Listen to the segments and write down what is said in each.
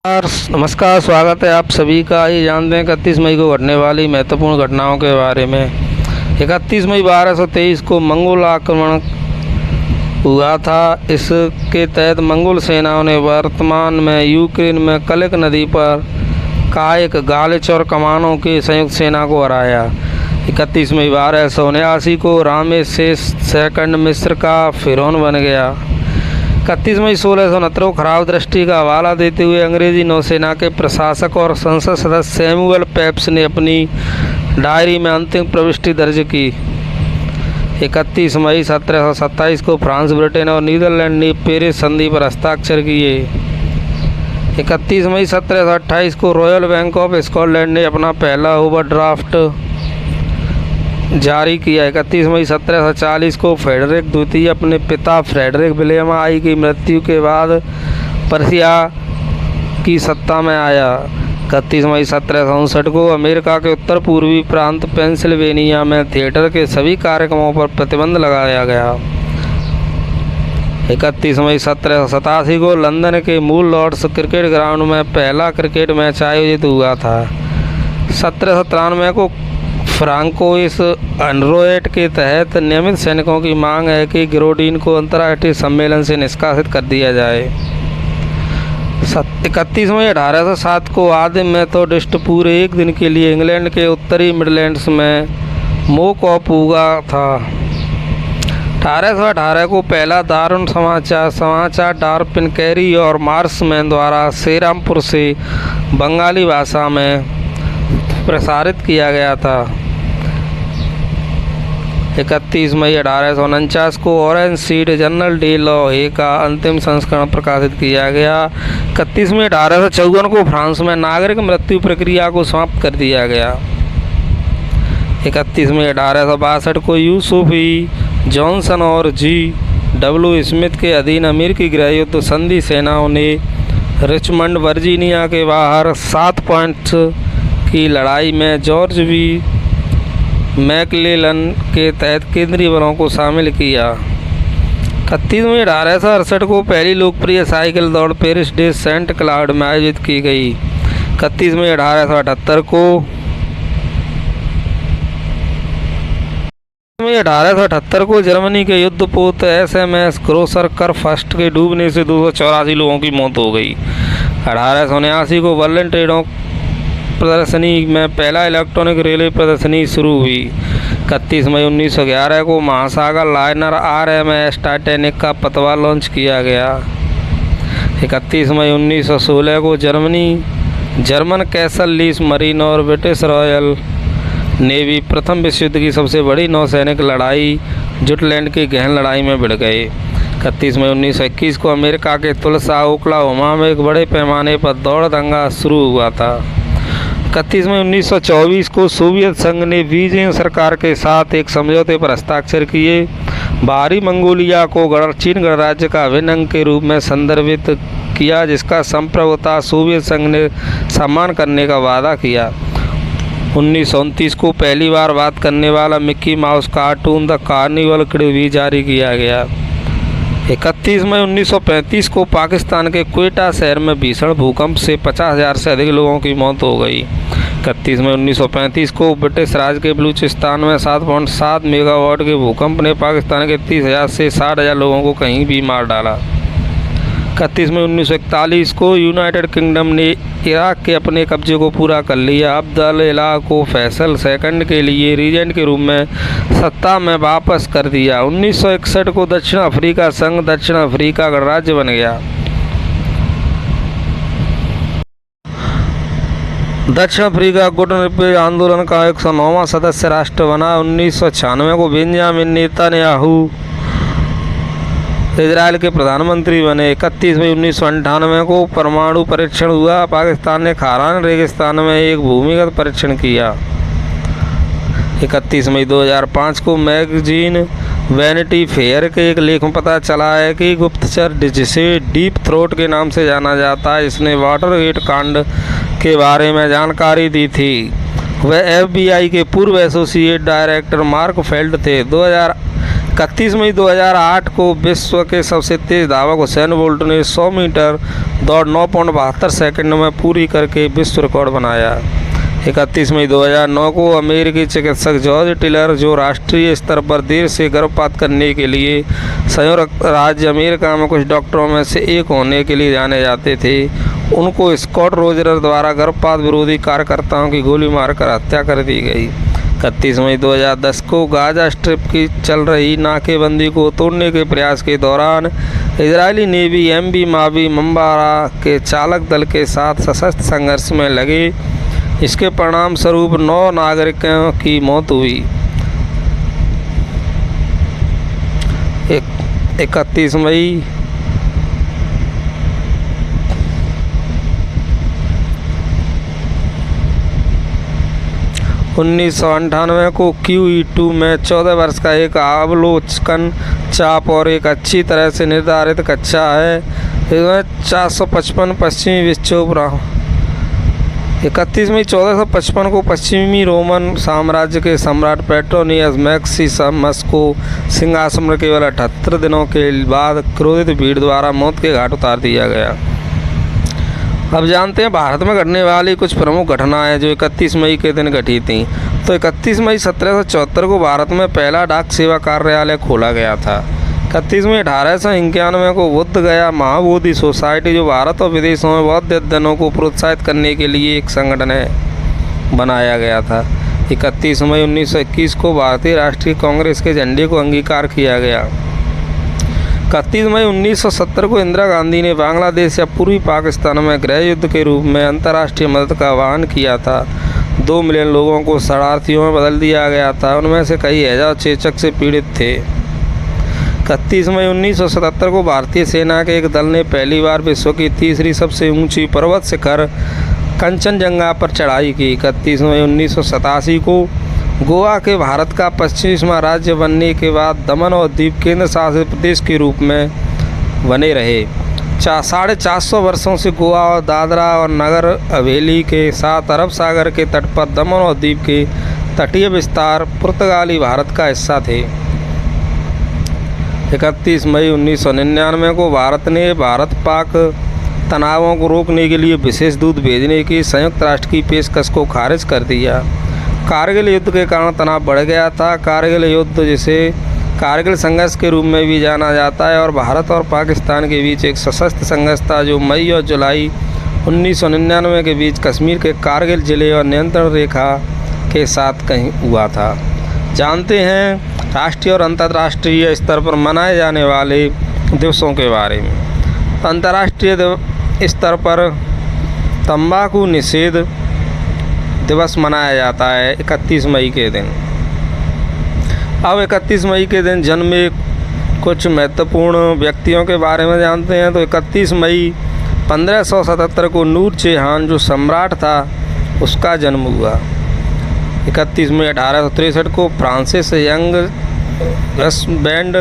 नमस्कार, स्वागत है आप सभी का। ये जानते हैं 31 मई को घटने वाली महत्वपूर्ण घटनाओं के बारे में। 31 मई 1223 को मंगोल आक्रमण हुआ था। इसके तहत मंगोल सेनाओं ने वर्तमान में यूक्रेन में कलिक नदी पर कायक, गालिच और कमानों की संयुक्त सेना को हराया। 31 मई 1279 को रामेसेस सेकंड मिस्र का फिरौन बन गया। 31 मई 1669 को खराब दृष्टि का हवाला देते हुए अंग्रेजी नौसेना के प्रशासक और संसद सदस्य सैमुअल पेप्स ने अपनी डायरी में अंतिम प्रविष्टि दर्ज की। 31 मई 1727 को फ्रांस, ब्रिटेन और नीदरलैंड ने पेरिस संधि पर हस्ताक्षर किए। 31 मई 1728 को रॉयल बैंक ऑफ स्कॉटलैंड ने अपना पहला ओवरड्राफ्ट जारी किया। 31 मई 1740 को फ्रेडरिक द्वितीय अपने पिता फ्रेडरिक विलियम आई की मृत्यु के बाद पर्सिया की सत्ता में आया। 31 मई 1759 को अमेरिका के उत्तर पूर्वी प्रांत पेंसिल्वेनिया में थिएटर के सभी कार्यक्रमों पर प्रतिबंध लगाया गया। 31 मई 1787 को लंदन के मूल लॉर्ड्स क्रिकेट ग्राउंड में पहला क्रिकेट मैच आयोजित हुआ था। 1793 को फ्रांकोइस अंडरोएट के तहत नियमित सैनिकों की मांग है कि गिरोडीन को अंतर्राष्ट्रीय सम्मेलन से निष्कासित कर दिया जाए। 31 मई 1807 को आदिम मेथोडिस्ट पूरे एक दिन के लिए इंग्लैंड के उत्तरी मिडलैंड्स में मोकऑप हुआ था। 1818 को पहला दारुण समाचार डार्पिन कैरी और मार्समैन द्वारा सेरामपुर से बंगाली भाषा में प्रसारित किया गया था। 31 मई 1849 को orange seed journal day law का अंतिम संस्करण प्रकाशित किया गया। 31 मई 1854 को फ्रांस में नागरिक मृत्यु प्रक्रिया को समाप्त कर दिया गया। 31 मई 1862 को यूसुफ जॉनसन और G.W. स्मिथ के अधीन अमेरिकी गृहयुद्ध संधि सेनाओं ने रिचमंड वर्जीनिया के बाहर 7 पॉइंट्स की लड़ाई में जॉर्ज वी मैकलेलन के तहत केंद्रीय बलों को शामिल किया। 31 मई 1868 को पहली लोकप्रिय साइकिल दौड़ पेरिस डे सेंट क्लाउड में आयोजित की गई। 31 मई 1878 को जर्मनी के युद्धपोत SMS ग्रोसर करफस्ट के डूबने से 284 लोगों की मौत हो गई। 1879 को बर्लिन ट्रेडों प्रदर्शनी में पहला इलेक्ट्रॉनिक रेलवे प्रदर्शनी शुरू हुई। 31 मई 1911 को महासागर लाइनर RMS टाइटैनिक का पतवा लॉन्च किया गया। 31 मई 1916 को जर्मन कैसल लीस मरीन और ब्रिटिश रॉयल नेवी प्रथम विश्व युद्ध की सबसे बड़ी नौसैनिक लड़ाई जुटलैंड की गहन लड़ाई में भिड़ गए। 31 मई 1921 को अमेरिका के तुलसा, ओक्लाहोमा में एक बड़े पैमाने पर दौड़ दंगा शुरू हुआ था। 31 मई 1924 को सोवियत संघ ने बीजिंग सरकार के साथ एक समझौते पर हस्ताक्षर किए। बाहरी मंगोलिया को चीन गणराज्य का अभिन्न अंग के रूप में संदर्भित किया, जिसका संप्रभुता सोवियत संघ ने सम्मान करने का वादा किया। 1929 को पहली बार बात करने वाला Mickey mouse cartoon the carnival kid भी जारी किया गया। 31 मई 1935 को पाकिस्तान के क्वेटा शहर में भीषण भूकंप से 50,000 से अधिक लोगों की मौत हो गई। 31 मई 1935 को ब्रिटिश राज के बलूचिस्तान में 7.7 मेगावाट के भूकंप ने पाकिस्तान के 30,000 से 60,000 लोगों को कहीं भी मार डाला। 31 मई 1941 को यूनाइटेड किंगडम ने इराक के अपने कब्जे को पूरा कर लिया। अब्दुल-इलाह को फैसल सेकंड के लिए रीजेंट के रूप में सत्ता में वापस कर दिया। 1961 को दक्षिण अफ्रीका संघ दक्षिण अफ्रीका गणराज्य बन गया। दक्षिण अफ्रीका गुटनिरपेक्ष आंदोलन का 109वां सदस्य राष्ट्र बना। 1996 को बेंजामिन नेतन्याहू इजराइल के प्रधानमंत्री बने। 31 मई 1998 को परमाणु परीक्षण हुआ। पाकिस्तान ने खारान रेगिस्तान में एक भूमिगत परीक्षण किया। 31 मई 2005 को मैगजीन वैनिटी फेयर के एक लेख में पता चला है कि गुप्तचर, जिसे डीप थ्रोट के नाम से जाना जाता है, इसने वाटरगेट कांड के बारे में जानकारी दी थी। वह FBI के पूर्व एसोसिएट डायरेक्टर मार्क फेल्ड थे। 31 मई 2008 को विश्व के सबसे तेज धावक हुसैन बोल्ट ने 100 मीटर दौड़ 9.72 सेकंड में पूरी करके विश्व रिकॉर्ड बनाया। 31 मई 2009 को अमेरिकी चिकित्सक जॉर्ज टिलर, जो राष्ट्रीय स्तर पर देर से गर्भपात करने के लिए संयुक्त राज्य अमेरिका में कुछ डॉक्टरों में से एक होने के लिए जाने जाते थे, उनको स्कॉट रोजर द्वारा गर्भपात विरोधी कार्यकर्ताओं की गोली मारकर हत्या कर दी गई। 31 मई 2010 को गाजा स्ट्रिप की चल रही नाकेबंदी को तोड़ने के प्रयास के दौरान इजरायली नेवी MV मावी मंबारा के चालक दल के साथ सशस्त्र संघर्ष में लगे। इसके परिणाम स्वरूप 9 नागरिकों की मौत हुई। 31 मई 1998 को QE2 में 14 वर्ष का एक अवलोकन चाप और एक अच्छी तरह से निर्धारित कक्षा है। इसमें 455 पश्चिमी विक्षोभ 31 मई 1455 को पश्चिमी रोमन साम्राज्य के सम्राट पेट्रोनियस मैक्सिमस को सिंहासन पर केवल 78 दिनों के बाद क्रोधित भीड़ द्वारा मौत के घाट उतार दिया गया। अब जानते हैं भारत में घटने वाली कुछ प्रमुख घटनाएं जो 31 मई के दिन घटी थीं। तो 31 मई 1774 को भारत में पहला डाक सेवा कार्यालय खोला गया था। 31 मई 1891 को बुद्ध गया महाबोधि सोसाइटी, जो भारत और विदेशों में बौद्ध अध्ययनों को प्रोत्साहित करने के लिए एक संगठन है, बनाया गया था। 31 मई 1921 को भारतीय राष्ट्रीय कांग्रेस के झंडे को अंगीकार किया गया। 31 मई 1970 को इंदिरा गांधी ने बांग्लादेश या पूर्वी पाकिस्तान में गृह युद्ध के रूप में अंतर्राष्ट्रीय मदद का आह्वान किया था। 2 मिलियन लोगों को शरणार्थियों में बदल दिया गया था, उनमें से कई हैजा चेचक से पीड़ित थे। 31 मई 1977 को भारतीय सेना के एक दल ने पहली बार विश्व की तीसरी सबसे ऊंची पर्वत शिखर कंचनजंगा पर चढ़ाई की। 31 मई 1987 को गोवा के भारत का 25वां राज्य बनने के बाद दमन और दीव केंद्र शासित प्रदेश के रूप में बने रहे। 450 वर्षों से गोवा और दादरा और नगर हवेली के साथ अरब सागर के तट पर दमन और दीव के तटीय विस्तार पुर्तगाली भारत का हिस्सा थे। 31 मई 1999 को भारत ने भारत पाक तनावों को रोकने के लिए विशेष दूत भेजने की संयुक्त राष्ट्र की पेशकश को खारिज कर दिया। कारगिल युद्ध के कारण तनाव बढ़ गया था। कारगिल युद्ध, जिसे कारगिल संघर्ष के रूप में भी जाना जाता है, और भारत और पाकिस्तान के बीच एक सशस्त्र संघर्ष था जो मई और जुलाई 1999 के बीच कश्मीर के कारगिल जिले और नियंत्रण रेखा के साथ कहीं हुआ था। जानते हैं राष्ट्रीय और अंतर्राष्ट्रीय स्तर पर मनाए जाने वाले दिवसों के बारे में। अंतर्राष्ट्रीय स्तर पर तंबाकू निषेध दिवस मनाया जाता है 31 मई के दिन। अब 31 मई के दिन जन्मे कुछ महत्वपूर्ण व्यक्तियों के बारे में जानते हैं। तो 31 मई 1577 को नूर जहान, जो सम्राट था, उसका जन्म हुआ। 31 मई 1863 को फ्रांसिस यंग बैंड,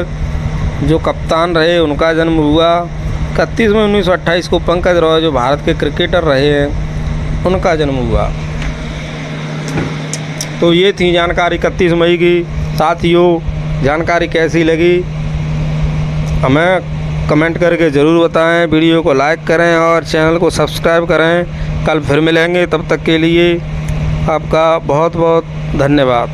जो कप्तान रहे, उनका जन्म हुआ। 31 मई 1928 को पंकज रॉय, जो भारत के क्रिकेटर रहे हैं, उनका जन्म हुआ। तो ये थी जानकारी 31 मई की। साथियों, जानकारी कैसी लगी हमें कमेंट करके ज़रूर बताएं। वीडियो को लाइक करें और चैनल को सब्सक्राइब करें। कल फिर मिलेंगे, तब तक के लिए आपका बहुत बहुत धन्यवाद।